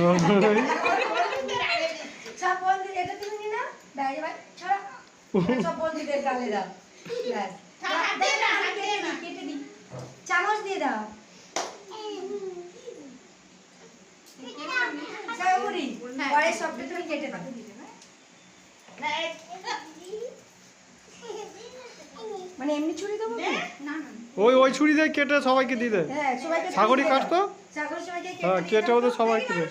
সব বন্ধু এটা তুমি নি না দাঁড়িয়ে ভাই ছড়া সব বন্ধুদের গালে দাও ব্যাস কেটে দি চামচ দিয়ে দাও সাউরি পরে সবটা তুমি কেটে দাও মানে এমনি ছুরি দেবো না না ওই ছুরি দিয়ে কেটে সবাইকে দিয়ে দে। হ্যাঁ সবাইকে ছাগরি কাটতো ছাগল সবাইকে হ্যাঁ কেটে ওদের সবাইকে দে।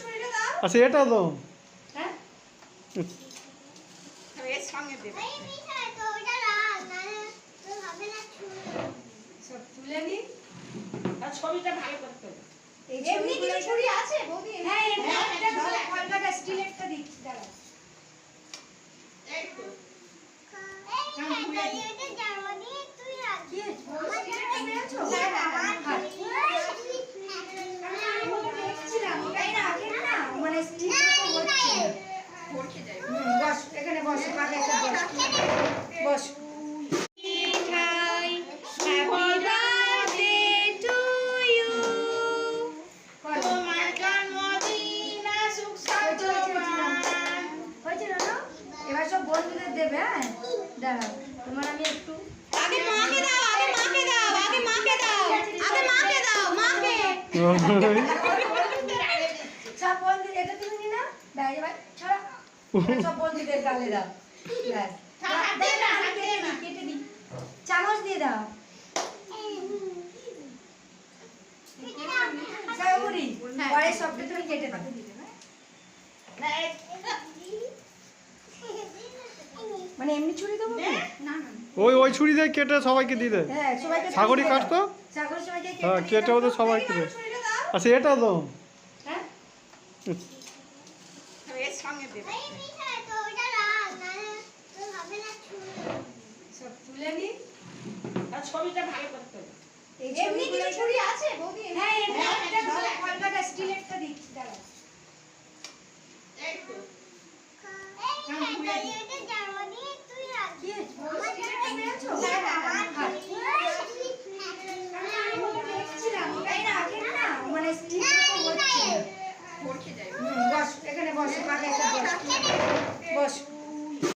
আচ্ছা এটা দাও হ্যাঁ এর সঙ্গে দেবে সব তুলে নি আর ছবিটা ভালো করতে হবে। এমনি কিছু ছুরি আছে বৌদি হ্যাঁ এটা কলকাতা স্টিলেরটা দিচ্ছি দাঁড়াও এই তো কি স্টিলেরটা পেয়েছো দেখছিলাম তাই না আগে না মানে স্টিলেরটা হচ্ছে পড়তে যাই বস এখানে বস পাকে একটা বস বস তোমার জন্মদিন সুখ সাধমান হয়েছিল না এবার সব বন্ধুদের দেবে হ্যাঁ দাঁড়াও তোমার আমি একটু আগে মাকে দাও আগে মাকে দাও আগে মাকে দাও আগে মাকে দাও মাকে সব বন্ধু এটা তুমি নি না দাঁড়িয়ে ভাই ছড়া সব বন্ধুদের গালে দাও ব্যাস কেটে দি চামচ দিয়ে দাও সাউরি পরে সবটা তুমি কেটে দাও মানে এমনি ছুরি দেবো না না ওই ছুরি দিয়ে কেটে সবাইকে দিয়ে দে। হ্যাঁ সবাইকে ছাগরি কাটতো ছাগল সবাইকে হ্যাঁ কেটে ওদের সবাইকে দে। আচ্ছা এটা দাও হ্যাঁ এর সঙ্গে দেবে সব তুলে নি আর ছবিটা ভালো করতে হবে। এমনি কিছু ছুরি আছে বৌদি হ্যাঁ এটা কলকাতা স্টিলেরটা দিচ্ছি দাঁড়াও এই তো